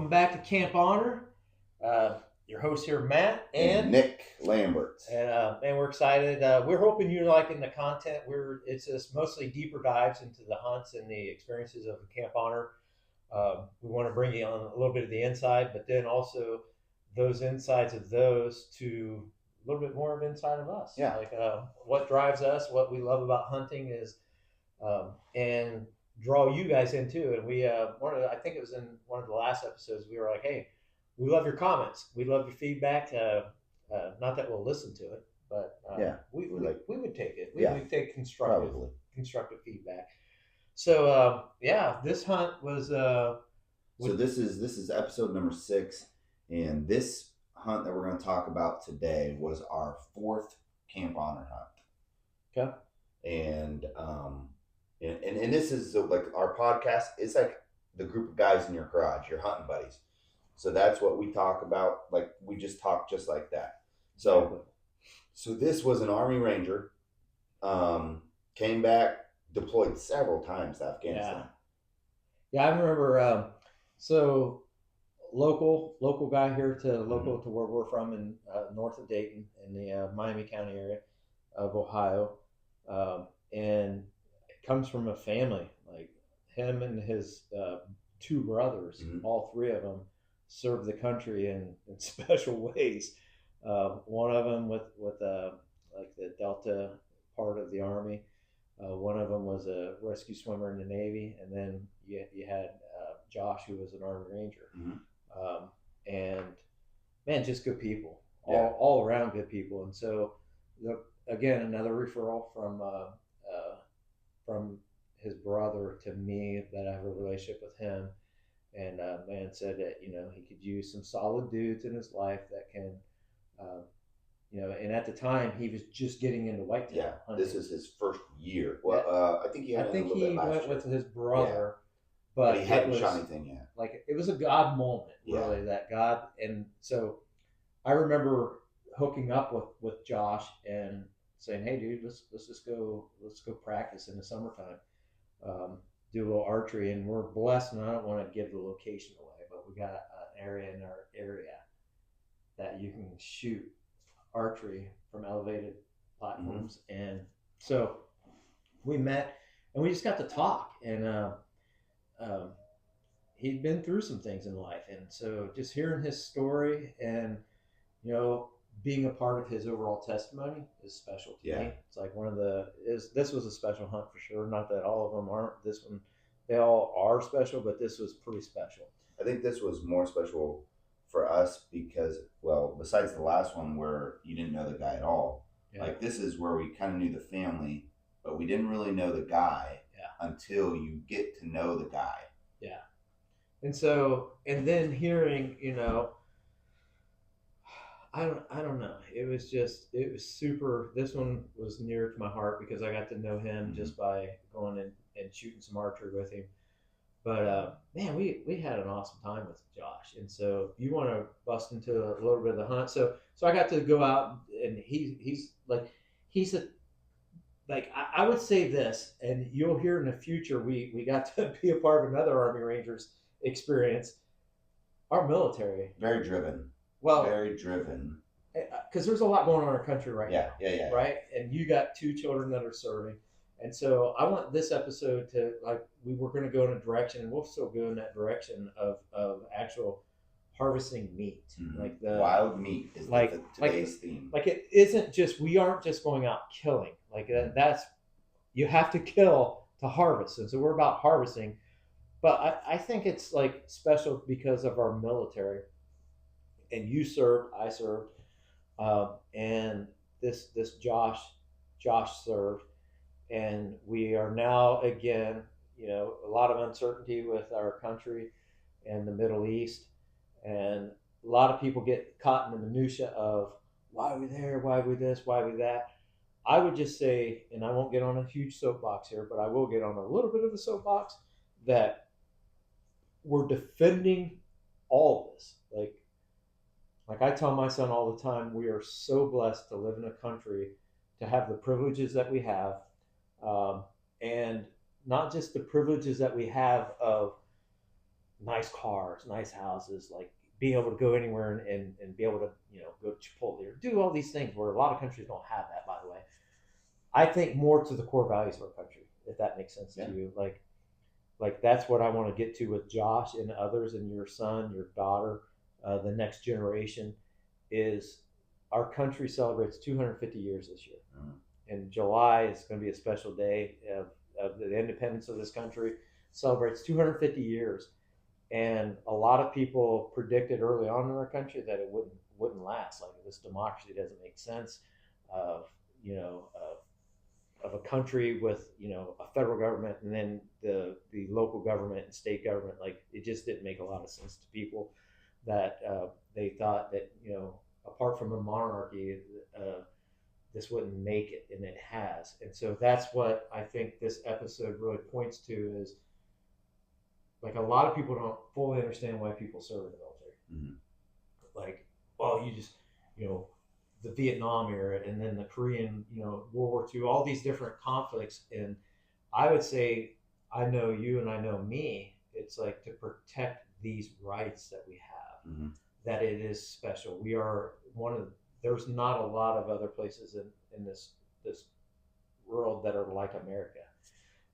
Welcome back to Camp Honor. Your host here, Matt, and Nick Lambert. And we're excited. We're hoping you're liking the content. It's just mostly deeper dives into the hunts and the experiences of Camp Honor. We want to bring you on a little bit of the inside, but then also those insides of those to a little bit more of inside of us. Yeah. Like what drives us, what we love about hunting is, and draw you guys into. And we I think it was in one of the last episodes, we were like, hey, we love your comments, we love your feedback. Not that we'll listen to it, but we would take it. We would take constructive feedback. So this hunt was so this is episode number 6, and this hunt that we're going to talk about today was our 4th Camp Honor hunt. Okay. And this is like our podcast. It's like the group of guys in your garage, your hunting buddies. So that's what we talk about. Like we just talk just like that. So this was an Army Ranger. Came back, deployed several times to Afghanistan. Yeah, I remember. So local guy here to where we're from in north of Dayton in the Miami County area of Ohio, and comes from a family like him and his 2 brothers. All 3 of them served the country in special ways. One of them with like the Delta part of the Army. One of them was a rescue swimmer in the Navy, and then you had Josh, who was an Army Ranger. And man, just good people, all around good people. And so, again, another referral from his brother to me, that I have a relationship with him. And man said that he could use some solid dudes in his life that can, and at the time he was just getting into whitetail hunting. This is his first year. Well, I think he went with his brother. Yeah. But he hadn't shot anything yet. Like it was a God moment, really. That God, and so I remember hooking up with Josh and saying, "Hey, dude, let's go practice in the summertime, do a little archery." And we're blessed, and I don't want to give the location away, but we got an area in our area that you can shoot archery from elevated platforms. And so we met, and we just got to talk, and he'd been through some things in life, and so just hearing his story and being a part of his overall testimony is special to me. It's like this was a special hunt for sure. Not that all of them aren't. This one, they all are special, but this was pretty special. I think this was more special for us because, well, besides the last one where you didn't know the guy at all, like this is where we kind of knew the family, but we didn't really know the guy until you get to know the guy. Yeah. And so, and then hearing, I don't know. It was super. This one was near to my heart because I got to know him just by going and shooting some archery with him. But man, we had an awesome time with Josh. And so you want to bust into a little bit of the hunt. So I got to go out, and I would say this, and you'll hear in the future, we got to be a part of another Army Rangers experience. Our military. Very driven. Very driven. Because there's a lot going on in our country right now. Yeah. Right? And you got 2 children that are serving. And so I want this episode to, we were going to go in a direction, and we'll still go in that direction of actual harvesting meat. Like the wild meat is today's theme. Like it isn't just, we aren't just going out killing. Like that's, you have to kill to harvest. And so we're about harvesting. But I think it's like special because of our military. And you served, I served, and this Josh served. And we are now, again, a lot of uncertainty with our country and the Middle East. And a lot of people get caught in the minutia of why are we there? Why are we this? Why are we that? I would just say, and I won't get on a huge soapbox here, but I will get on a little bit of a soapbox, that we're defending all of this. Like I tell my son all the time, we are so blessed to live in a country, to have the privileges that we have. And not just the privileges that we have of nice cars, nice houses, like being able to go anywhere and be able to, go to Chipotle or do all these things where a lot of countries don't have that, by the way. I think more to the core values of our country, if that makes sense to you. Like that's what I want to get to with Josh and others and your son, your daughter, the next generation is our country celebrates 250 years this year. In July is going to be a special day of the independence of this country. Celebrates 250 years, and a lot of people predicted early on in our country that it wouldn't last. Like this democracy doesn't make sense. Of you know of a country with a federal government and then the local government and state government, like it just didn't make a lot of sense to people that they thought that apart from a monarchy this wouldn't make it, and it has. And so that's what I think this episode really points to is like a lot of people don't fully understand why people serve in the military. Like, well, you just the Vietnam era and then the Korean, World War II, all these different conflicts. And I would say, I know you and I know me, it's like to protect these rights that we have, that it is special. We are there's not a lot of other places in this world that are like America.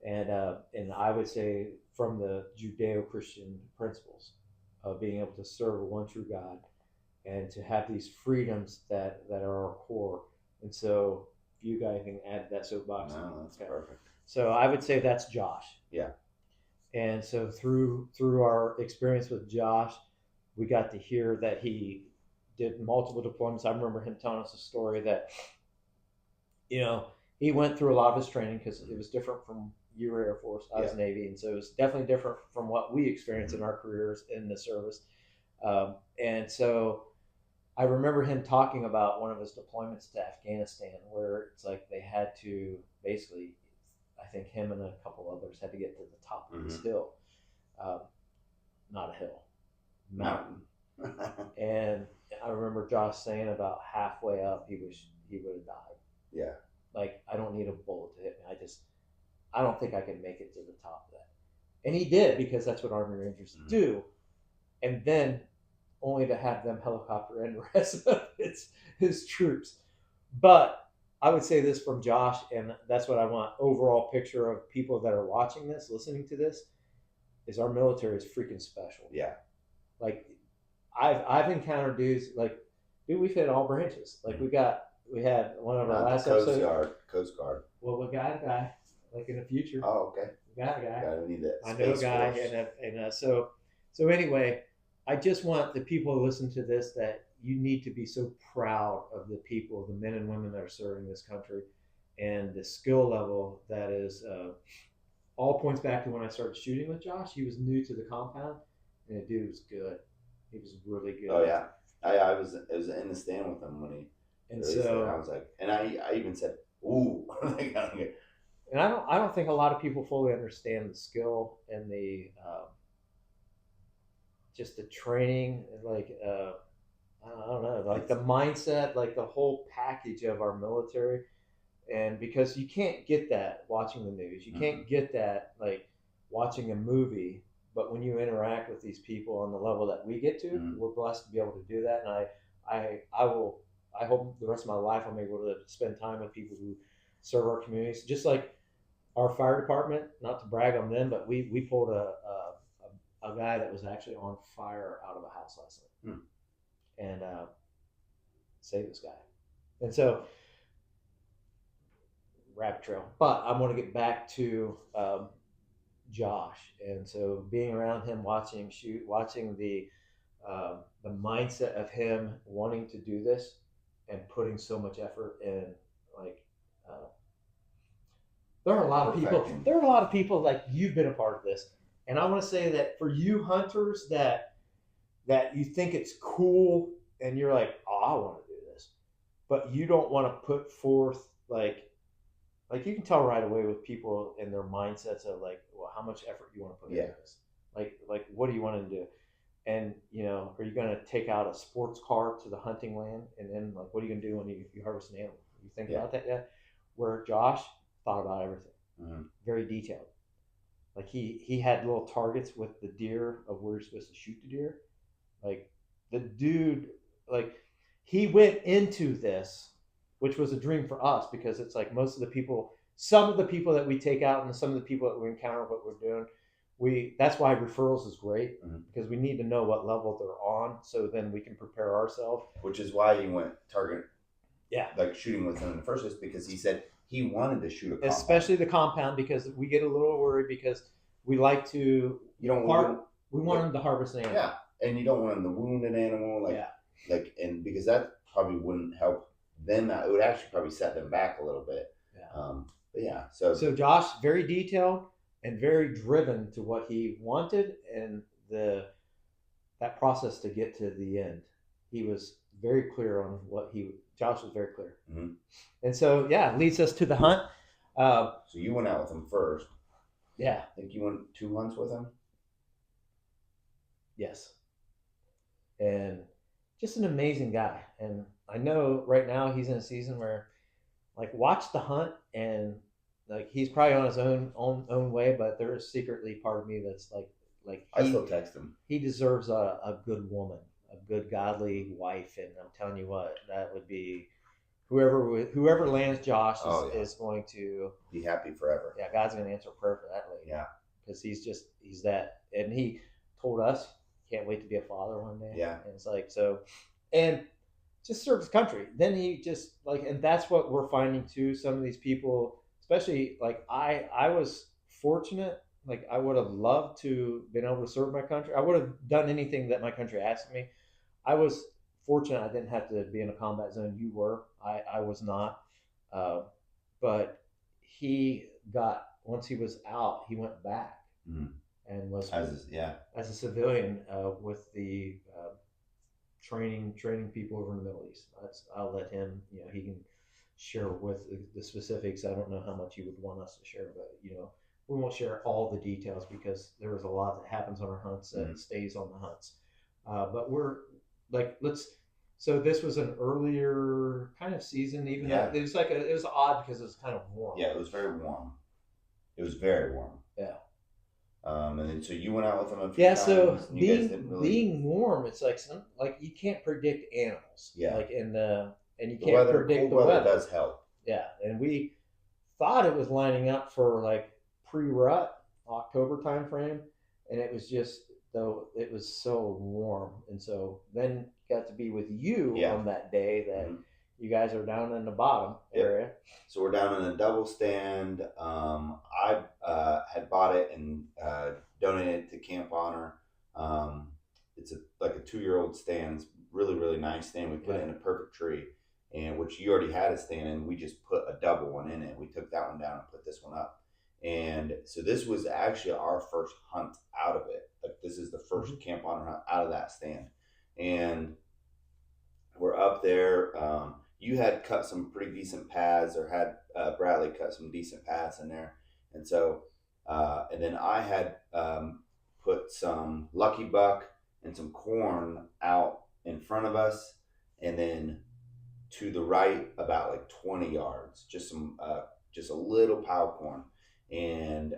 And I would say from the Judeo-Christian principles of being able to serve one true God and to have these freedoms that are our core. And so if you guys can add that soapbox. No, that's perfect. So I would say that's Josh. Yeah. And so through our experience with Josh, we got to hear that he did multiple deployments. I remember him telling us a story that, he went through a lot of his training because it was different from you were Air Force, I was Navy. And so it was definitely different from what we experienced in our careers in the service. And so I remember him talking about one of his deployments to Afghanistan where it's like they had to basically, I think him and a couple others had to get to the top of this hill. Not a hill, mountain. And I remember Josh saying about halfway up, he would have died. Yeah. Like, I don't need a bullet to hit me. I don't think I can make it to the top of that. And he did, because that's what Army Rangers do. And then only to have them helicopter in the rest of his troops. But I would say this from Josh, and that's what I want overall picture of people that are watching this, listening to this, is our military is freaking special. Yeah. Like, I've encountered dudes, like, dude, we've hit all branches. Like, we had one of our last episodes. Coast Guard. Well, we got a guy, like in the future. Oh, okay. We got a guy. We need that. I know a guy, and so anyway, I just want the people who listen to this that you need to be so proud of the people, the men and women that are serving this country, and the skill level that is. All points back to when I started shooting with Josh. He was new to the compound, and the dude was good. He was really good. Oh yeah, I was in the stand with him when he. And so I was like, and I even said, "Ooh." And I don't think a lot of people fully understand the skill and the just the training, like I don't know, like the mindset, like the whole package of our military. And because you can't get that watching the news, you can't get that like watching a movie. But when you interact with these people on the level that we get to, we're blessed to be able to do that. And I hope the rest of my life I'm able to spend time with people who serve our communities. Just like our fire department, not to brag on them, but we pulled a guy that was actually on fire out of a house last night, and saved this guy. And so, rabbit trail. But I want to get back to Josh, and so being around him, watching him shoot, watching the mindset of him wanting to do this and putting so much effort in, like there are a lot of people. There are a lot of people like you've been a part of this, and I want to say that for you hunters that you think it's cool and you're like, oh, I want to do this, but you don't want to put forth like you can tell right away with people and their mindsets of like, well, how much effort you want to put into this, like what do you want to do, and are you going to take out a sports car to the hunting land, and then like what are you going to do when you harvest an animal? You think about that yet? Where Josh thought about everything, very detailed. Like he had little targets with the deer of where you're supposed to shoot the deer. Like the dude, like he went into this, which was a dream for us because it's like most of the people, some of the people that we take out, and some of the people that we encounter, what we're doing, that's why referrals is great because we need to know what level they're on, so then we can prepare ourselves. Which is why you went target, Yeah, like shooting with him in the first place, because he said he wanted to shoot a compound. Especially the compound, because we get a little worried because we like to you don't want we want them to harvest an animal. Yeah, and you don't want them to wound an animal, and because that probably wouldn't help them out. It would actually probably set them back a little bit. But yeah, so Josh, very detailed and very driven to what he wanted, and that process to get to the end. He was very clear on what Josh was very clear. Mm-hmm. And so, yeah, leads us to the hunt. So you went out with him first. Yeah. I think you went 2 hunts with him. Yes. And just an amazing guy. And I know right now he's in a season where, like, watch the hunt, and like he's probably on his own way, but there is secretly part of me that's like I still text him. He deserves a good woman, a good godly wife, and I'm telling you what, that would be whoever lands Josh is going to be happy forever. Yeah, God's going to answer prayer for that lady. Yeah, because he's that, and he told us he can't wait to be a father one day. Yeah, and it's like so, and just serve his country. Then he just and that's what we're finding too. Some of these people, especially like I was fortunate. Like I would have loved to been able to serve my country. I would have done anything that my country asked me. I was fortunate I didn't have to be in a combat zone. You were. I was not. But he got, once he was out, he went back and was as a civilian with the training people over in the Middle East. I'll let him. He can share with the specifics. I don't know how much you would want us to share, but we won't share all the details because there's a lot that happens on our hunts that stays on the hunts. But we're like, so this was an earlier kind of season, even though it was odd because it was kind of warm. Yeah, it was very warm. It was very warm. Yeah. And then so you went out with them a few times. So being warm, it's like you can't predict animals. Yeah. And you can't predict the weather. Cold weather does help. Yeah, and we thought it was lining up for like pre-rut October timeframe, and it was just, though it was so warm, and so then got to be with you on that day that you guys are down in the bottom area. So we're down in a double stand. I had bought it and donated it to Camp Honor. It's like a 2-year-old stand. It's really, really nice stand. We put it in a perfect tree, and which you already had a stand in. We just put a double one in it. We took that one down and put this one up. And so this was actually our first hunt out of it. Like this is the first Camp Honor hunt out of that stand. And we're up there. You had cut some pretty decent paths, or had Bradley cut some decent paths in there. And so, and then I had put some Lucky Buck and some corn out in front of us. And then to the right, about like 20 yards, just a little pile corn. And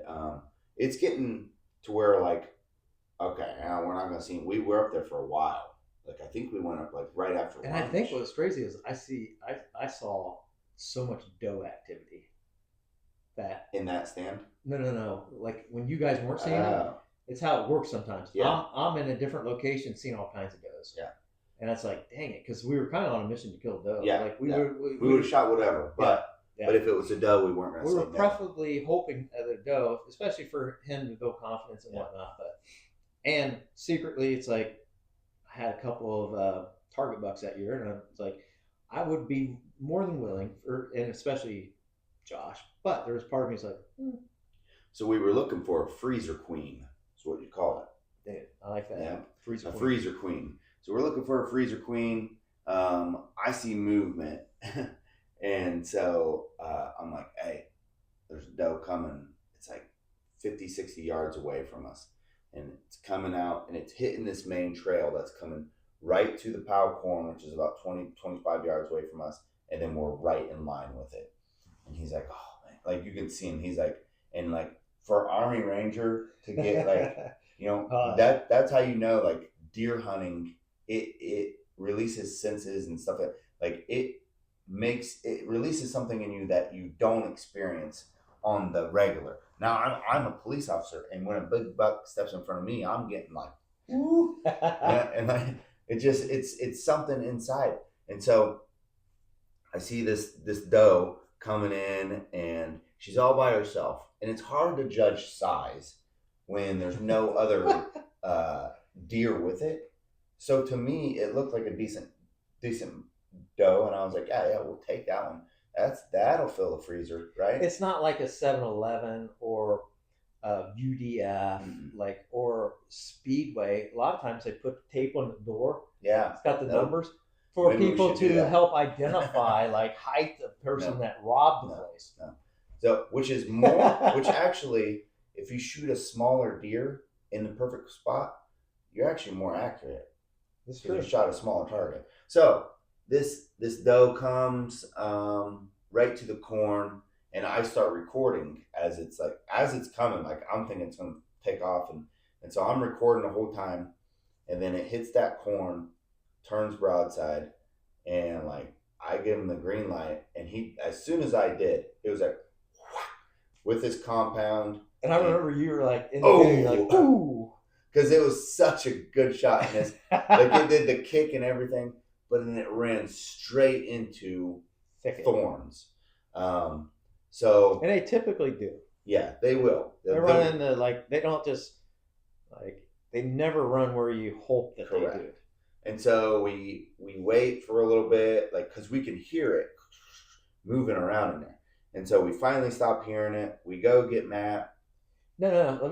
it's getting to where like, okay, now we're not going to see. We were up there for a while. Like I think we went up like right after lunch. And I think what's crazy is I saw so much doe activity that in that stand. No. Like when you guys weren't seeing it, it's how it works sometimes. Yeah. I'm in a different location, seeing all kinds of does. Yeah. And it's like, dang it, because we were kind of on a mission to kill doe. Yeah. Like we would have shot whatever, but. Yeah. But if it was a doe, we weren't going to say We were preferably hoping at a doe, especially for him to build confidence and whatnot. And secretly, it's like I had a couple of target bucks that year, and it's like I would be more than willing, and especially Josh. But there was part of me that's like, So we were looking for a freezer queen. That's what you call it. Dude, I like that. Yeah, freezer queen. So we're looking for a freezer queen. I see movement. And so I'm like, hey, there's a doe coming. It's like 50, 60 yards away from us. And it's coming out, and it's hitting this main trail that's coming right to the pile corn, which is about 20, 25 yards away from us. And then we're right in line with it. And he's like, oh, man. Like you can see him. He's like, and like for Army Ranger to get like, you know, Uh, that's how you know like deer hunting. It releases senses and stuff like it releases something in you that you don't experience on the regular. Now I'm a police officer, and when a big buck steps in front of me, I'm getting like, woo, and it's something inside. And so I see this doe coming in, and she's all by herself, and it's hard to judge size when there's no other deer with it. So to me, it looked like a decent doe, and I was like, yeah, we'll take that one. That'll fill the freezer, right? it's not like a 7-Eleven or a UDF, like, or Speedway. A lot of times they put tape on the door. Yeah, It's got the numbers for Maybe we people should do to that. help identify, like, height the person No. that robbed the No. place. No. So, which actually, if you shoot a smaller deer in the perfect spot, you're actually more accurate That's because true. you shot a smaller target. So this doe comes right to the corn, and I start recording as it's coming. Like I'm thinking it's gonna take off, and so I'm recording the whole time, and then it hits that corn, turns broadside, and like I give him the green light, and he as soon as I did, it was like with his compound. And I remember you were like, in the Oh. video, you're like, ooh. Because it was such a good shot, and it's like it did the kick and everything, but then it ran straight into Thicket. thorns. So And they typically do. yeah, they will. They run into, like, they don't just, like, they never run where you hope that Correct. they do. And so we wait for a little bit, like because we can hear it moving around in there. And so we finally stop hearing it. We go get Matt. No. Let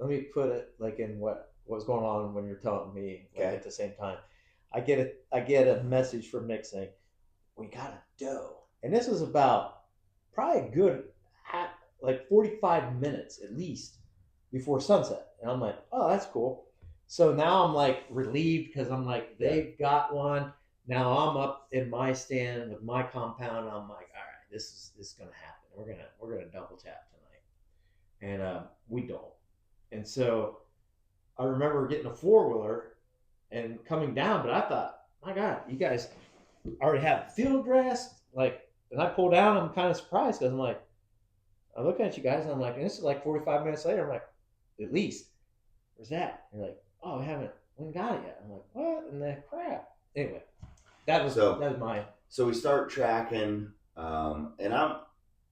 me put it like in what was going on when you're telling me, like, Okay. at the same time. I get a message from Nick saying, we got a doe. And this is about probably a good like 45 minutes at least before sunset. And I'm like, oh, that's cool. So now I'm like relieved because I'm like, they've got one. Now I'm up in my stand with my compound. And I'm like, all right, this is gonna happen. We're gonna double tap tonight. And we don't. And so I remember getting a 4-wheeler and coming down, but I thought, my God, you guys already have field dress. Like, and I pull down, I'm kind of surprised because I'm like, I look at you guys and I'm like, and this is like 45 minutes later. I'm like, at least, where's that? And you're like, oh, we haven't got it yet. I'm like, what in the crap? Anyway, that was mine. So we start tracking, and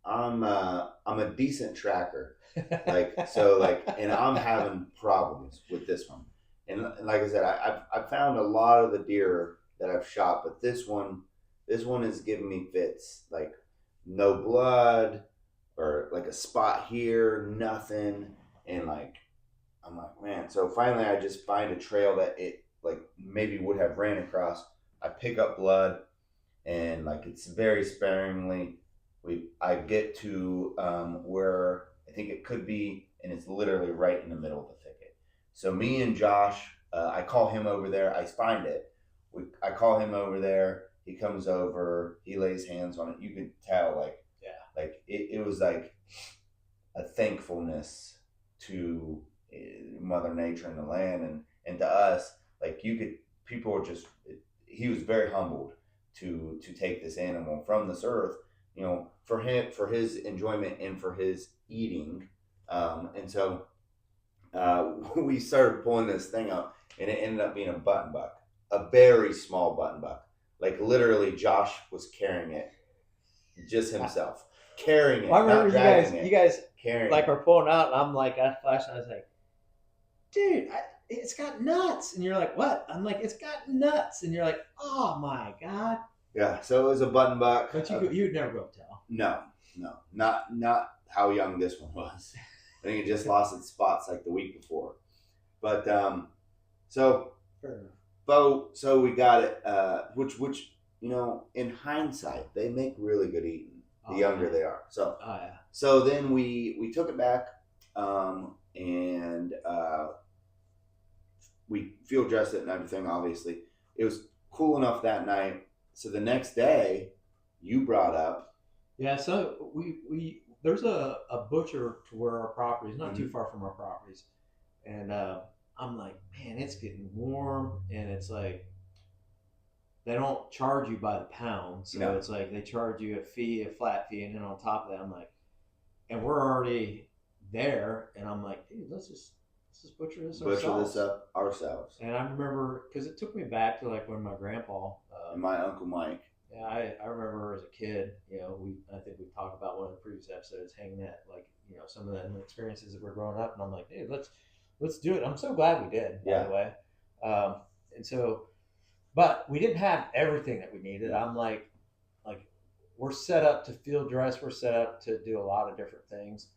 I'm a decent tracker, and I'm having problems with this one. And like I said, I've found a lot of the deer that I've shot, but this one is giving me fits, like no blood or like a spot here, nothing, and like I'm like, man. So finally, I just find a trail that it like maybe would have ran across. I pick up blood, and like it's very sparingly. I get to where I think it could be, and it's literally right in the middle of the thicket. So me and Josh, I call him over there. I find it. I call him over there. He comes over. He lays hands on it. You could tell, like it was like a thankfulness to Mother Nature and the land, and to us, like people were just. He was very humbled to take this animal from this earth, for him, for his enjoyment and for his eating, and so we started pulling this thing up, and it ended up being a button buck, a very small button buck. Like literally, Josh was carrying it, just himself carrying it. Well, I remember you guys carrying like it. are pulling out, and I'm like, I flashed, and I was like, dude, it's got nuts. And you're like, what? I'm like, it's got nuts. And you're like, oh my God. Yeah, so it was a button buck. But you'd never go tell. No, not how young this one was. I think it just lost its spots like the week before. But so we got it. Which in hindsight, they make really good eating. The younger they are. So so then we took it back, and we field dressed it and everything. Obviously, it was cool enough that night. So the next day, you brought up. Yeah. So we there's a butcher to where our property is, not too Mhm. far from our properties, and I'm like, man, it's getting warm, and it's like they don't charge you by the pound, so No. it's like they charge you a flat fee, and then on top of that, I'm like, and we're already there, and I'm like, dude, let's just butcher this Butcher ourselves. this up ourselves. And I remember because it took me back to like when my grandpa, And my Uncle Mike. yeah, I remember as a kid, I think we talked about one of the previous episodes, hanging at like some of the experiences that we're growing up, and I'm like, dude, let's do it. I'm so glad we did, by Yeah. the way. And so, but we didn't have everything that we needed. I'm like we're set up to field dress. We're set up to do a lot of different things,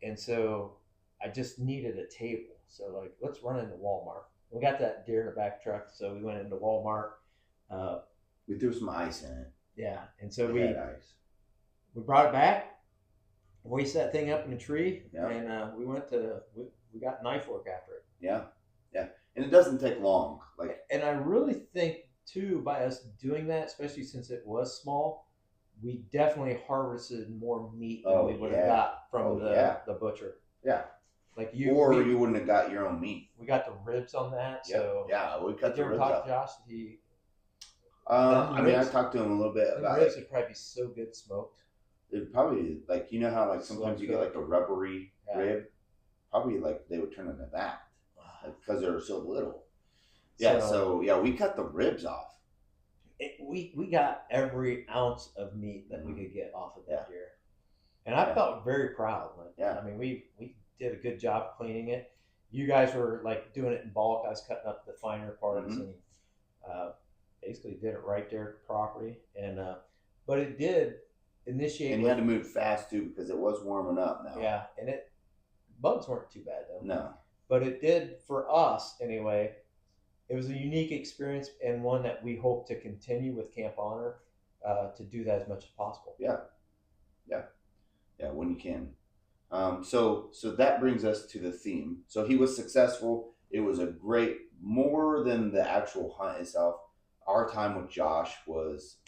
and so I just needed a table. So like, let's run into Walmart. We got that deer in the back truck, so we went into Walmart. We threw some ice in it. Yeah, and so It we had ice. brought it back. We set that thing up in a tree, Yeah. and we went to we got knife work after it. Yeah. Yeah. And it doesn't take long. Like, And I really think too, by us doing that, especially since it was small, we definitely harvested more meat than Oh, we would yeah. have got from Oh, the yeah. the butcher. yeah. Like Or we, you wouldn't have got your own meat. we got the ribs on that. Yep. So Yeah, we cut did you the ever ribs talk up. to Josh? He I mean, I ribs- talked to him a little bit the about ribs it. would probably be so good smoked. It probably, like, you know how, like, sometimes Slow you get, like, a rubbery Yeah. rib? Probably, like, they would turn into that. Because they were so little. Yeah, so, yeah, we cut the ribs off. We got every ounce of meat that we could get off of that deer, and I Yeah. felt very proud. Like, Yeah. I mean, we did a good job cleaning it. You guys were like doing it in bulk. I was cutting up the finer parts Mhm. and basically did it right there at the property. And but it did initiate. And you had to move fast, too, because it was warming up now. Yeah, and bugs weren't too bad though. No. But it did for us anyway. It was a unique experience and one that we hope to continue with Camp Honor to do that as much as possible. Yeah. Yeah, when you can. So that brings us to the theme. So he was successful. It was a great, more than the actual hunt itself. Our time with Josh was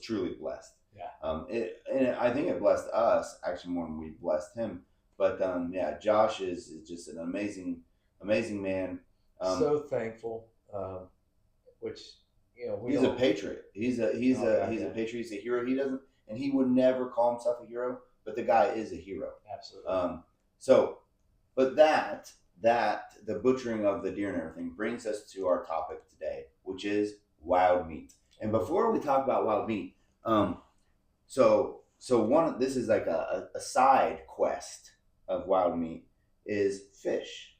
truly blessed. Yeah. And I think it blessed us actually more than we blessed him. But yeah, Josh is just an amazing man. So thankful, which He's a patriot. He's a yeah. patriot. He's a hero. He would never call himself a hero, but the guy is a hero. Absolutely. But that the butchering of the deer and everything brings us to our topic today, which is wild meat. And before we talk about wild meat, this is like a side quest of wild meat is fish.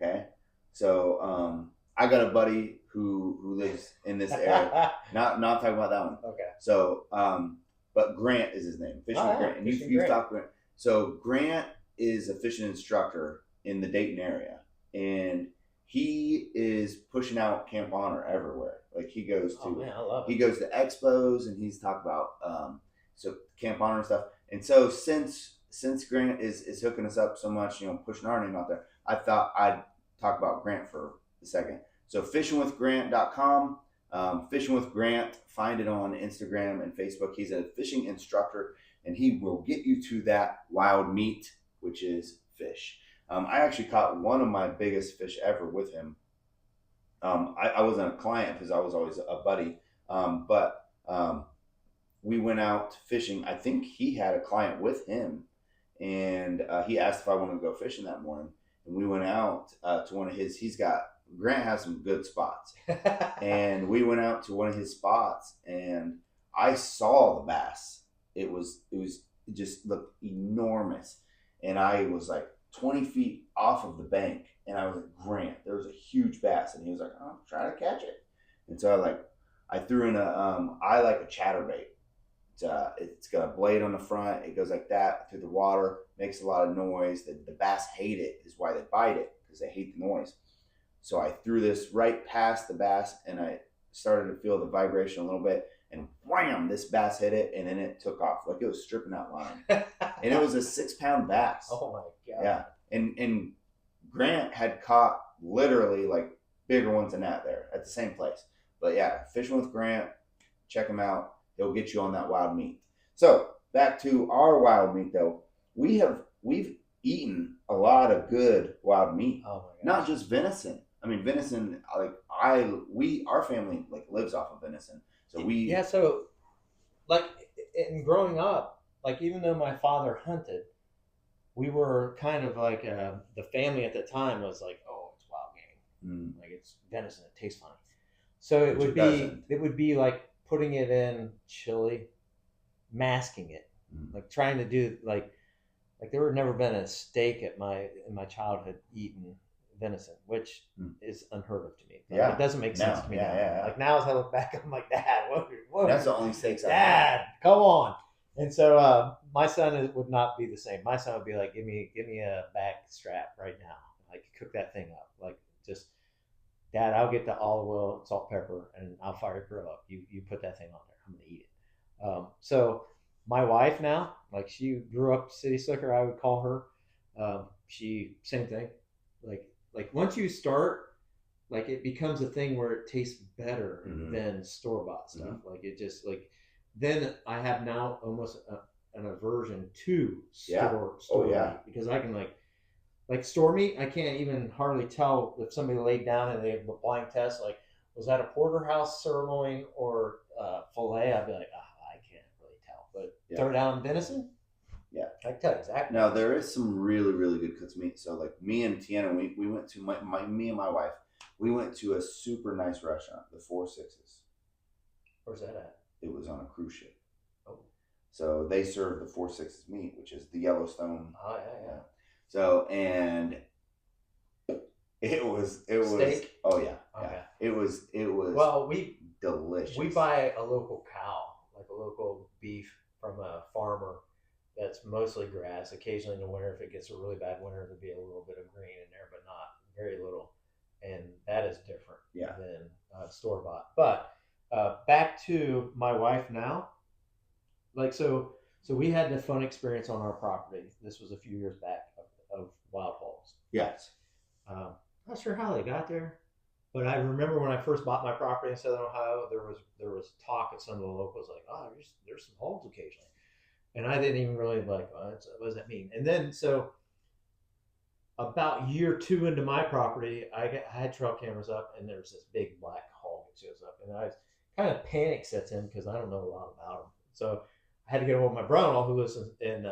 Okay, so I got a buddy who lives in this area. Not talking about that one. Okay. So but Grant is his name. Fishing with Grant. And you've talked to Grant. So Grant is a fishing instructor in the Dayton area, and he is pushing out Camp Honor everywhere. Like he goes to, man, I love it. He goes to expos, and he's talked about so Camp Honor and stuff. And so since Grant is hooking us up so much, pushing our name out there, I thought I'd talk about Grant for a second. So fishingwithgrant.com. Fishing with Grant, find it on Instagram and Facebook. He's a fishing instructor, and he will get you to that wild meat, which is fish. I actually caught one of my biggest fish ever with him. I wasn't a client because I was always a buddy, but we went out fishing. I think he had a client with him, and he asked if I wanted to go fishing that morning, and we went out to one of his. Grant has some good spots, and we went out to one of his spots, and I saw the bass. It just looked enormous, and I was like 20 feet off of the bank, and I was like, Grant, there was a huge bass, and he was like, I'm trying to catch it, and so I threw in I like a chatterbait. It's got a blade on the front. It goes like that through the water, makes a lot of noise. The bass hate it, is why they bite it, because they hate the noise. So I threw this right past the bass, and I started to feel the vibration a little bit, and wham, this bass hit it, and then it took off like it was stripping out line. And it was a 6-pound bass. Oh my god! Yeah, and Grant had caught literally like bigger ones than that there at the same place. But yeah, Fishing with Grant, check him out. He'll get you on that wild meat. So back to our wild meat though, we've eaten a lot of good wild meat, Oh my not gosh. just venison. I mean, venison. Like our family like lives off of venison, so we. Yeah, so like in growing up, like even though my father hunted, we were kind of like the family at the time was like, oh, it's wild game, like it's venison, it tastes funny. So Which it doesn't. it would be like putting it in chili, masking it, like trying to do like there would never been a steak at my in my childhood eaten venison, which is unheard of to me. Like, Yeah, it doesn't make sense to me now. Yeah. Like now as I look back, I'm like, Dad, what That's the only steaks I Dad, have. come on. And so my son would not be the same. My son would be like, give me a back strap right now. Like cook that thing up. Like just Dad, I'll get the olive oil, salt, pepper, and I'll fire your grill up. You put that thing on there. I'm gonna eat it. So my wife now, like she grew up city slicker, I would call her. She same thing. Like once you start, like it becomes a thing where it tastes better than store bought stuff. Like it just like then I have now almost an aversion to store meat because I can like store meat. I can't even hardly tell if somebody laid down and they have a blind test. Like was that a porterhouse sirloin or fillet? I'd be like, I can't really tell. But throw down venison. Yeah, I can tell you exactly. Now there is some really really good cooked meat. So like me and Tiana, we went to me and my wife. We went to a super nice restaurant, the Four Sixes. Where's that at? It was on a cruise ship. Oh. So they serve the Four Sixes meat, which is the Yellowstone. Oh yeah. So and it was steak. Oh yeah, okay. It was well we delicious. We buy a local cow, like a local beef from a farmer that's mostly grass. Occasionally in the winter, if it gets a really bad winter, there'll be a little bit of green in there, but not very little. And that is different than store bought. But back to my wife now. Like so we had the fun experience on our property. This was a few years back of wild hogs. Yes. Not sure how they got there, but I remember when I first bought my property in Southern Ohio, there was talk at some of the locals like, oh, there's some hogs occasionally, and I didn't even really like, what does that mean? And then so about year 2 into my property, I had trail cameras up, and there's this big black hog that shows up, and I kind of panic sets in because I don't know a lot about them. So I had to get a hold of my brother-in-law who lives in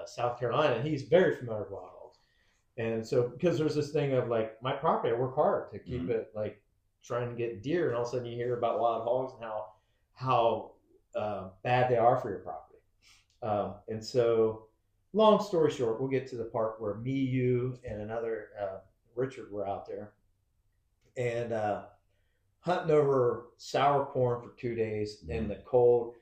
South Carolina, and he's very familiar with wild hogs. And so because there's this thing of like my property, I work hard to keep it like trying to get deer, and all of a sudden you hear about wild hogs and how bad they are for your property. And so long story short, we'll get to the part where me, you, and another Richard were out there and hunting over sour corn for 2 days in the cold.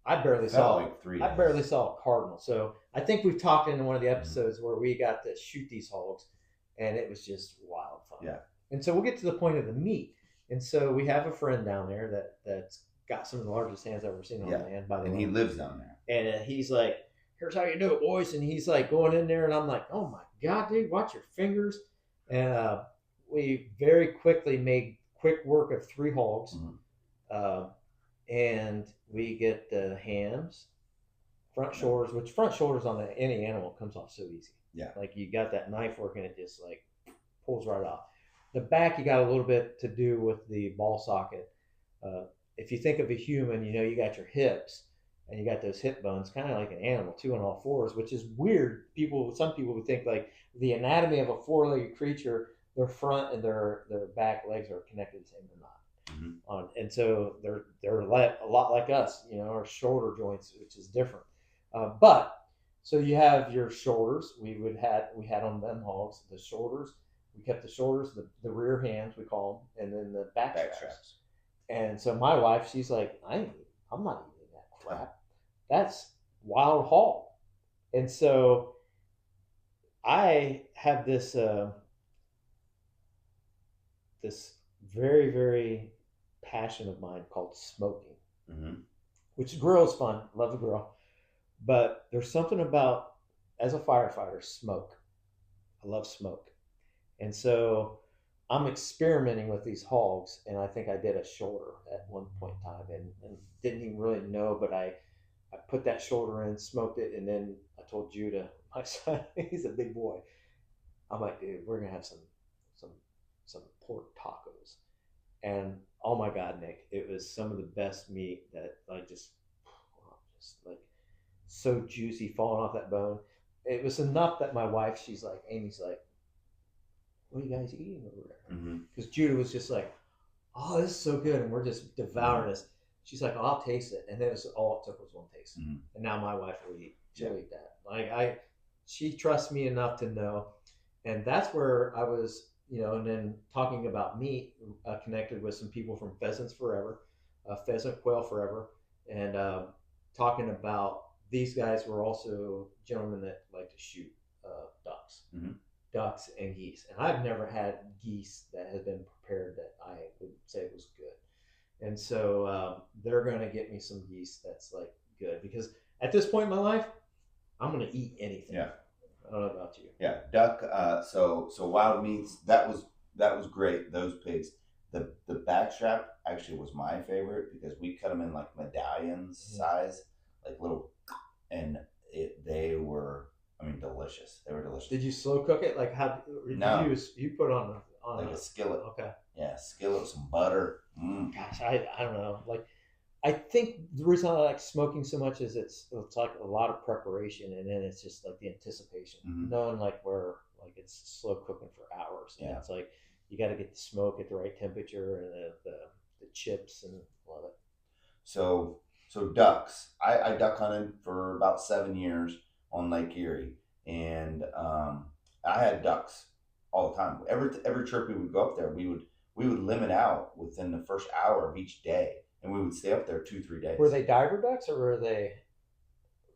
I barely saw a cardinal. So I think we've talked in one of the episodes where we got to shoot these hogs, and it was just wild fun. Yeah. And so we'll get to the point of the meat. And so we have a friend down there that's got some of the largest hands I've ever seen on land. By the way, he lives down there. And he's like, "Here's how you do it, boys." And he's like going in there, and I'm like, "Oh my god, dude, watch your fingers." And we very quickly made quick work of 3 hogs. And we get the hams, front shoulders, which front shoulders on any animal comes off so easy. Yeah. Like you got that knife work and it just like pulls right off. The back, you got a little bit to do with the ball socket. If you think of a human, you got your hips and you got those hip bones, kind of like an animal, 2 on all 4s, which is weird. Some people would think like the anatomy of a 4-legged creature, their front and their back legs are connected the same. They're not. And so they're a lot like us, our shoulder joints, which is different. But so you have your shoulders. We had on them hogs the shoulders. We kept the shoulders, the rear hams we call them, and then the back straps. And so my wife, she's like, I'm not eating that crap. That's wild hog. And so I have this this very very passion of mine called smoking, which grill is fun. Love a grill, but there's something about as a firefighter, smoke. I love smoke, and so I'm experimenting with these hogs, and I think I did a shoulder at one point in time, and didn't even really know, but I I put that shoulder in, smoked it, and then I told Judah, my son, he's a big boy. I'm like, dude, we're gonna have some some pork tacos, and oh my god, Nick, it was some of the best meat that I just like so juicy falling off that bone. It was enough that my wife, Amy's like, what are you guys eating over there? Because Judah was just like, oh, this is so good, and we're just devouring this. She's like, oh, I'll taste it, and then all it took was one taste, and now my wife will eat. She'll eat that. She trusts me enough to know, and that's where I was, and then talking about meat, connected with some people from Pheasants Forever, Pheasant Quail Forever, and talking about these guys were also gentlemen that like to shoot ducks. Ducks and geese, and I've never had geese that had been prepared that I would say was good. And so they're going to get me some geese that's like good, because at this point in my life, I'm going to eat anything. Yeah. I don't know about you. Yeah, duck. So wild meats. That was great. Those pigs. The backstrap actually was my favorite because we cut them in like medallions size, like little, and they were. I mean, delicious. They were delicious. Did you slow cook it? Like how? No. You put on like a skillet. Okay. Yeah, skillet with some butter. Gosh, I don't know. Like, I think the reason I like smoking so much is it's like a lot of preparation, and then it's just like the anticipation, knowing like where like it's slow cooking for hours. And it's like you got to get the smoke at the right temperature and the chips and love it. So ducks. I duck hunted for about 7 years on Lake Erie, and I had ducks all the time. Every trip we would go up there, we would limit out within the first hour of each day, and we would stay up there 2-3 days. Were they diver ducks, or were they?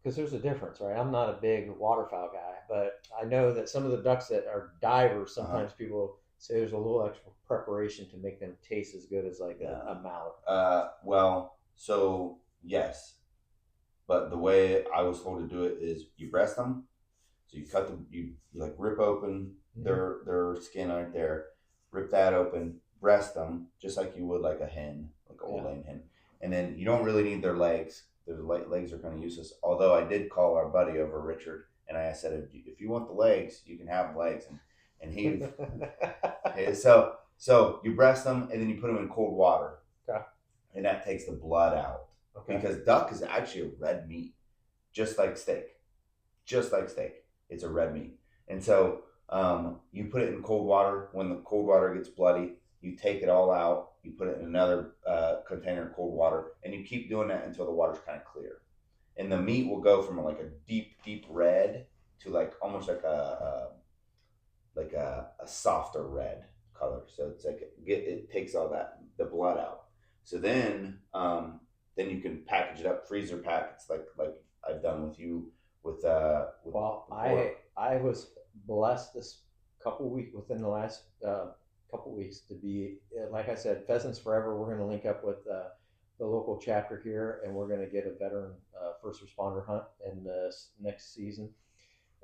Because there's a difference, right? I'm not a big waterfowl guy, but I know that some of the ducks that are divers, sometimes people say there's a little extra preparation to make them taste as good as like a mallard. Well, so yes, but the way I was told to do it is you breast them. So you cut them, you like rip open their skin right there, rip that open, breast them just like you would like a hen, like an old laying hen. And then you don't really need their legs. Their legs are kind of useless. Although I did call our buddy over, Richard, and I said, if you want the legs, you can have the legs. And he, so you breast them and then you put them in cold water. Okay. And that takes the blood out. Okay. Because duck is actually a red meat, just like steak. It's a red meat. And so you put it in cold water. When the cold water gets bloody, you take it all out. You put it in another container of cold water, and you keep doing that until the water's kind of clear. And the meat will go from like a deep red to like almost like a softer red color. So it's like it takes all the blood out. So then you can package it up, freezer pack. It's like I've done with you with well, I was blessed this within the last couple weeks to be, like I said, Pheasants Forever. We're going to link up with the local chapter here, and we're going to get a veteran first responder hunt in this next season.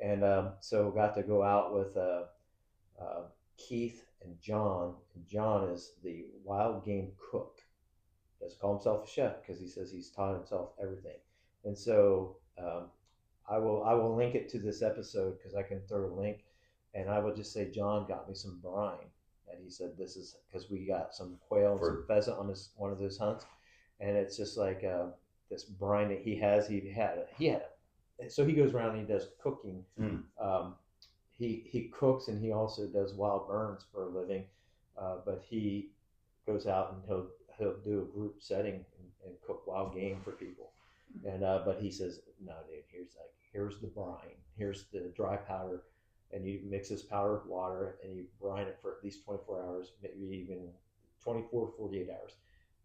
And so got to go out with Keith and John. And John is the wild game cook. He doesn't call himself a chef because he says he's taught himself everything. And so I will link it to this episode because I can throw a link. And I will just say John got me some brine. And he said this is because we got some quail and some pheasant on one of those hunts, and it's just like this brine that he had. So he goes around and he does cooking. He cooks and he also does wild burns for a living, but he goes out and he'll do a group setting and cook wild game for people. And but he says, no, dude, here's the brine, here's the dry powder. And you mix this powder with water and you brine it for at least 24 hours, maybe even 24, 48 hours.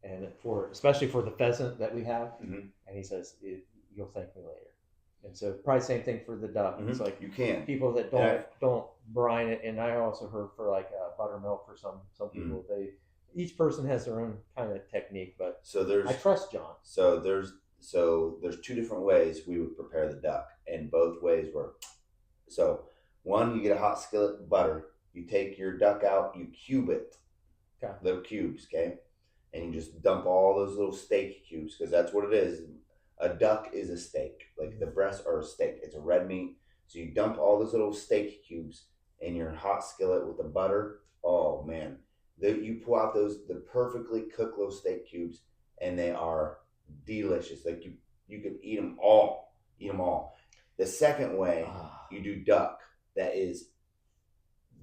And especially for the pheasant that we have. And he says, you'll thank me later. And so probably same thing for the duck. It's like you can. People that don't brine it. And I also heard for like buttermilk for some people, each person has their own kind of technique, but I trust John. So there's 2 different ways we would prepare the duck, and both ways were one, you get a hot skillet of butter. You take your duck out, you cube it, little cubes, okay? And you just dump all those little steak cubes, because that's what it is. a duck is a steak. Like the breasts are a steak. It's a red meat. So you dump all those little steak cubes in your hot skillet with the butter. Oh man, you pull out the perfectly cooked little steak cubes, and they are delicious. Like you could eat them all. Eat them all. The second way you do duck, that is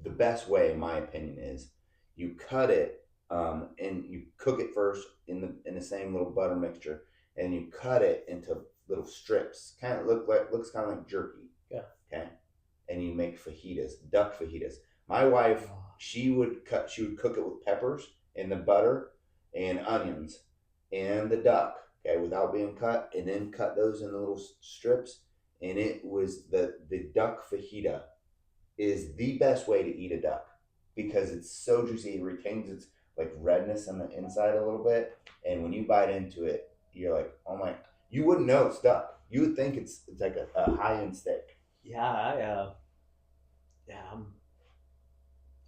the best way, in my opinion, is you cut it and you cook it first in the same little butter mixture, and you cut it into little strips. Kind of looks kind of like jerky. Yeah. Okay. And you make fajitas, duck fajitas. My wife, she would cook it with peppers and the butter and onions and the duck, okay, without being cut, and then cut those into little strips. And it was the duck fajita is the best way to eat a duck because it's so juicy. It retains its like redness on the inside a little bit, and when you bite into it, you're like, oh my! You wouldn't know it's duck. You would think it's like a high end steak. Yeah,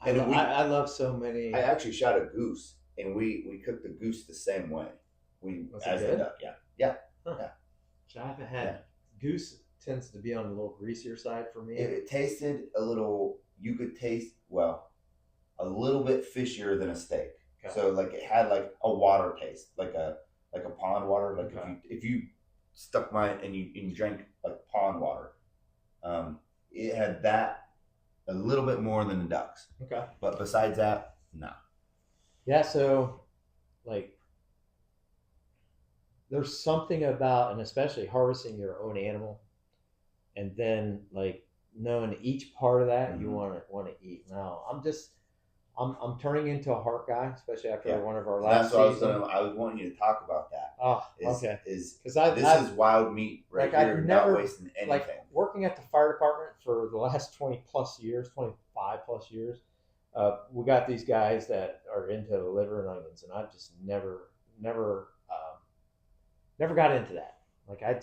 And I love so many. I actually shot a goose, and we cooked the goose the same way. Was as it the good? duck, yeah. Which I haven't had. Goose tends to be on a little greasier side for me. It tasted a little. You could taste a little bit fishier than a steak. Okay. So like it had like a water taste, like a pond water. Like Okay. if you stuck mine and you drank like pond water, it had that a little bit more than the ducks. Okay. But besides that, no. Yeah, so like there's something about, and especially harvesting your own animal, and then like knowing each part of that you Mhm. want to eat. Now I'm turning into a heart guy, especially after Yeah. one of our So last that's what season. I was wanting you to talk about that. Oh, Is, okay. Is 'Cause this I've is wild meat right like, I've here, never- not wasting anything. like working at the fire department for the last 20 plus years, 25 plus years. We got these guys that are into liver and onions, and I've just never got into that. Like I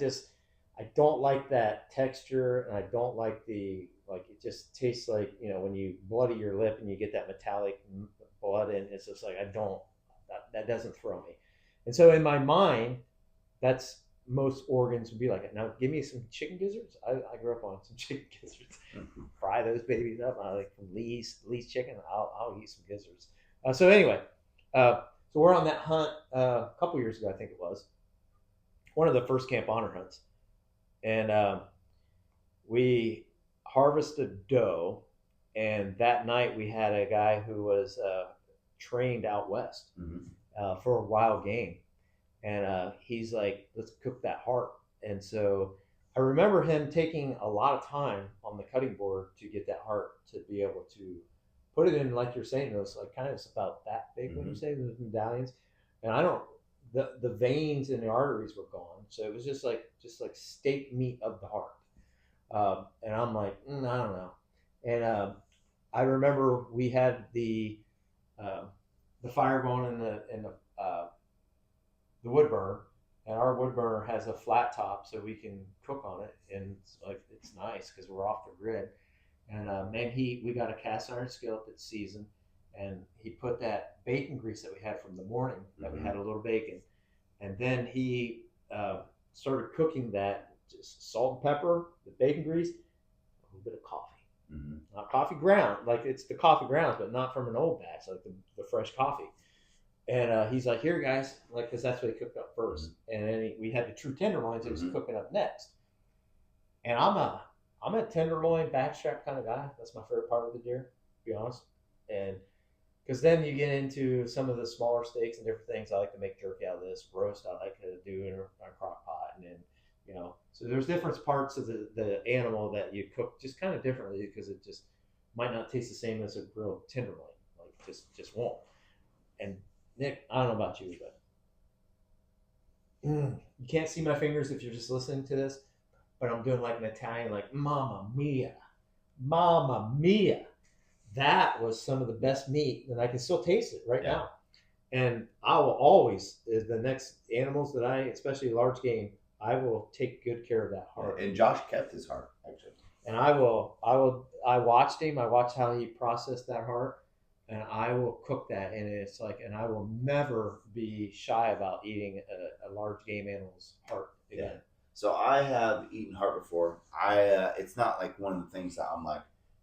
don't like that texture, and I don't like it just tastes like, when you bloody your lip and you get that metallic blood, and it's just like that doesn't throw me. And so in my mind, that's most organs would be like it. Now give me some chicken gizzards. I grew up on some chicken gizzards. Fry those babies up. I like from Lee's chicken. I'll eat some gizzards. So anyway, so we're on that hunt a couple years ago, I think it was one of the first Camp Honor hunts, and we harvested doe. And that night we had a guy who was trained out west for wild game, and he's like, let's cook that heart. And so I remember him taking a lot of time on the cutting board to get that heart to be able to put it in, like you're saying, those like kind of about that big when you say those medallions. And I don't, the veins and the arteries were gone, so it was just like steak meat of the heart. And I'm like, I don't know. And I remember we had the fire going in the wood burner, and our wood burner has a flat top, so we can cook on it, and it's nice because we're off the grid. And man, we got a cast iron skillet that's seasoned, and he put that bacon grease that we had from the morning that we had a little bacon, and then he started cooking that, just salt and pepper, the bacon grease, a little bit of coffee. Not coffee ground, like it's the coffee grounds, but not from an old batch, like the fresh coffee. And he's like, here, guys, like, because that's what he cooked up 1st. And then we had the true tenderloins he was cooking up next. And I'm a tenderloin backstrap kind of guy. That's my favorite part of the deer, to be honest. And because then you get into some of the smaller steaks and different things. I like to make jerky out of this. Roast I like to do in a crock pot. And then, so there's different parts of the animal that you cook just kind of differently, because it just might not taste the same as a grilled tenderloin. Like, just won't. And Nick, I don't know about you, but you can't see my fingers if you're just listening to this, but I'm doing like an Italian, like, Mamma mia, Mamma mia. That was some of the best meat, and I can still taste it right now. And I will always, the next animals that especially large game, I will take good care of that heart. And Josh kept his heart, actually. And I watched him. I watched how he processed that heart, and I will cook that. And it's like, and I will never be shy about eating a large game animal's heart. again. So I have eaten heart before. It's not like one of the things that I'm like,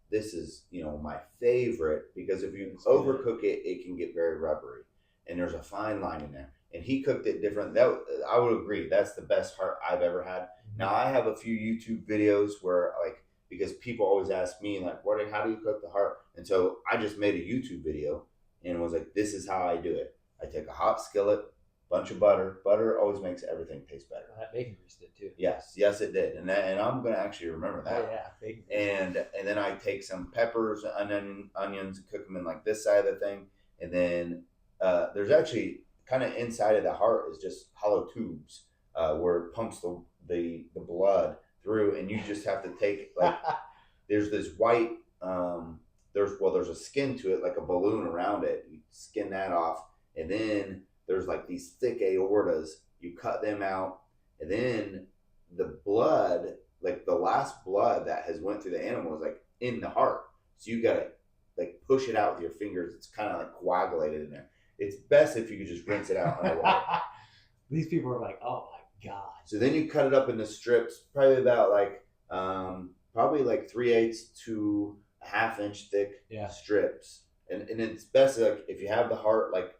this is my favorite, because if you It's good. overcook it, it can get very rubbery, and there's a fine line in there. And he cooked it different. That I would agree. That's the best heart I've ever had. Now I have a few YouTube videos where like, because people always ask me like, how do you cook the heart? And so I just made a YouTube video and was like, this is how I do it. I take a hot skillet, bunch of butter. Butter always makes everything taste better. That bacon grease did too. Yes, it did, and I'm gonna actually remember that. Oh yeah, bacon grease. And then I take some peppers, onions, and cook them in like this side of the thing, and then there's actually kind of inside of the heart is just hollow tubes where it pumps the blood through, and you just have to take like there's this white there's a skin to it, like a balloon around it. You skin that off, and then there's like these thick aortas. You cut them out, and then the blood, like the last blood that has went through the animal, is like in the heart. So you gotta like push it out with your fingers. It's kind of like coagulated in there. It's best if you could just rinse it out underwater. These people are like, oh my god. So then you cut it up into strips, probably about like probably like 3/8 to a ½ inch thick strips. And it's best like if you have the heart like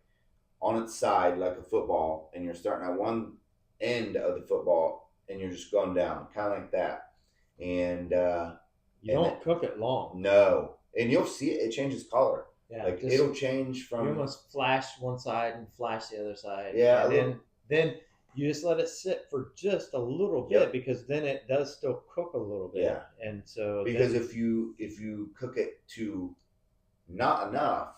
on its side like a football, and you're starting at one end of the football and you're just going down, kind of like that. And you don't cook it long. No, and you'll see it changes color. Yeah, like it'll change from. You almost flash one side and flash the other side. Yeah, and then you just let it sit for just a little bit, because then it does still cook a little bit. Yeah, and so because if you cook it to not enough,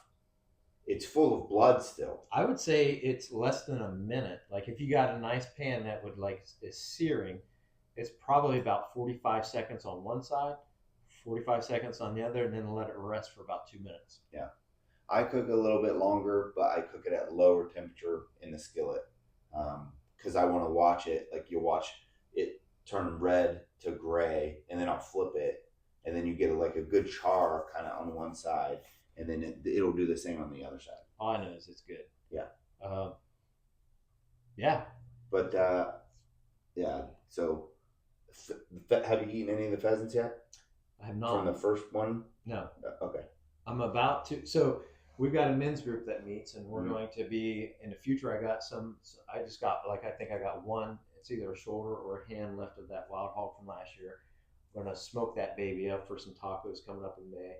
it's full of blood still. I would say it's less than a minute. Like if you got a nice pan that would like is searing, it's probably about 45 seconds on one side, 45 seconds on the other, and then let it rest for about 2 minutes. Yeah. I cook a little bit longer, but I cook it at lower temperature in the skillet because I want to watch it. Like you watch it turn red to gray, and then I'll flip it, and then you get like a good char kind of on one side, and then it'll do the same on the other side. All I know is it's good. Yeah. Yeah. But yeah. So, have you eaten any of the pheasants yet? I have not. From the first one? No. Okay. I'm about to. So we've got a men's group that meets, and we're going to be in the future. I got some. I just got like I think I got one. It's either a shoulder or a hand left of that wild hog from last year. We're gonna smoke that baby up for some tacos coming up in May.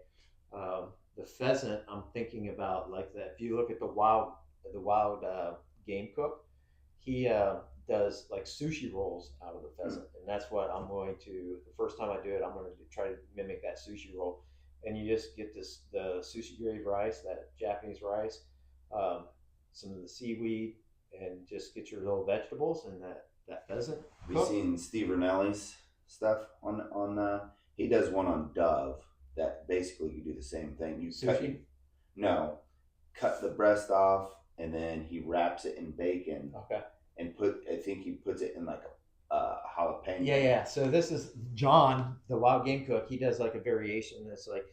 The pheasant, I'm thinking about like that. If you look at the wild game cook, he does like sushi rolls out of the pheasant, and that's what I'm going to. The first time I do it, I'm going to try to mimic that sushi roll. And you just get the sushi grade rice, that Japanese rice, some of the seaweed, and just get your little vegetables and that pheasant. Have you seen Steve Rinelli's stuff on he does one on dove that basically you do the same thing. You cut the breast off, and then he wraps it in bacon. Okay. And I think he puts it in like a jalapeno. Yeah. So this is John, the wild game cook. He does like a variation that's like,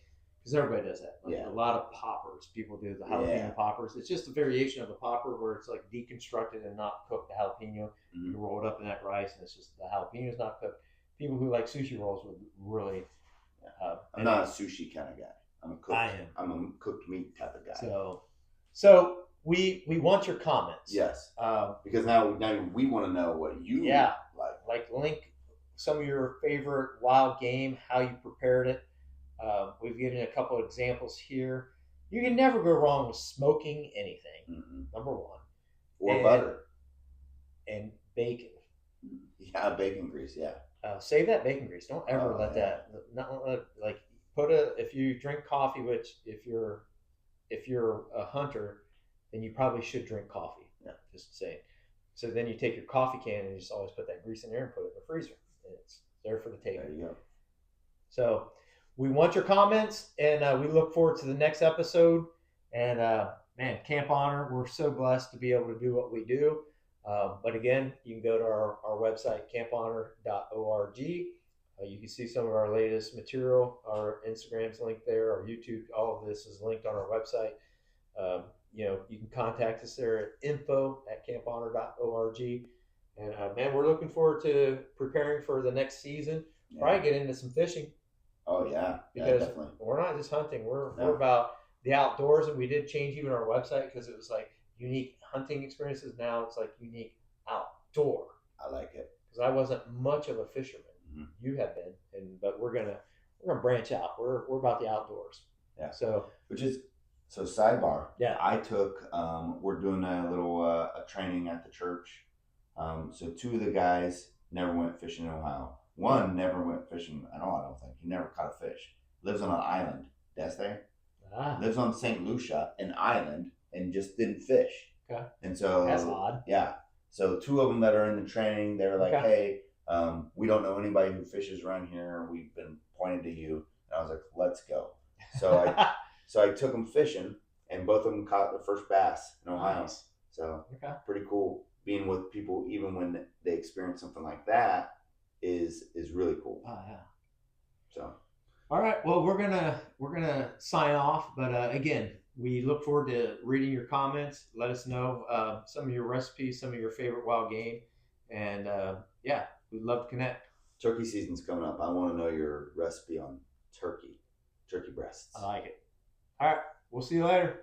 because everybody does that. Like a lot of poppers. People do the jalapeno poppers. It's just a variation of a popper where it's like deconstructed and not cooked the jalapeno. You roll it up in that rice, and it's just the jalapeno's not cooked. People who like sushi rolls would really. I'm not a sushi kind of guy. I'm a cook. I am. I'm a cooked meat type of guy. So we want your comments. Yes. Because now we want to know what you like. Like link some of your favorite wild game, how you prepared it. We've given a couple of examples here. You can never go wrong with smoking anything. Number one. Or butter. And bacon. Yeah, bacon grease. Yeah. Save that bacon grease. Don't ever let that. Not like if you drink coffee, which if you're a hunter, then you probably should drink coffee. Yeah. Just saying. So then you take your coffee can and you just always put that grease in there and put it in the freezer. And it's there for the taking. There you go. So we want your comments, and we look forward to the next episode. And man, Camp Honor, we're so blessed to be able to do what we do. But again, you can go to our website, camphonor.org. You can see some of our latest material. Our Instagram's linked there, our YouTube, all of this is linked on our website. You can contact us there at info@camphonor.org. And man, we're looking forward to preparing for the next season. Yeah. Probably get into some fishing. Oh yeah, because definitely. we're not just hunting. We're No. we're about the outdoors, and we did change even our website because it was like unique hunting experiences. Now it's like unique outdoor. I like it. Because I wasn't much of a fisherman. Mm-hmm. You have been, but we're gonna branch out. We're about the outdoors. Yeah. So So sidebar. Yeah. I took. We're doing a little a training at the church. So two of the guys never went fishing in Ohio. One never went fishing at all. I don't think he never caught a fish. Lives on an island. That's there. Lives on St. Lucia, an island, and just didn't fish. Okay. And so That's odd. Yeah. So two of them that are in the training, they were like, Okay. "Hey, we don't know anybody who fishes around here. We've been pointed to you." And I was like, "Let's go." So I took them fishing, and both of them caught their first bass in Ohio. Nice. So Okay. pretty cool being with people, even when they experience something like that, is really cool. Oh yeah. So All right. Well, we're gonna sign off, but again, we look forward to reading your comments. Let us know some of your recipes, some of your favorite wild game, and yeah, we'd love to connect. turkey season's coming up. I want to know your recipe on turkey breasts. I like it. All right. We'll see you later.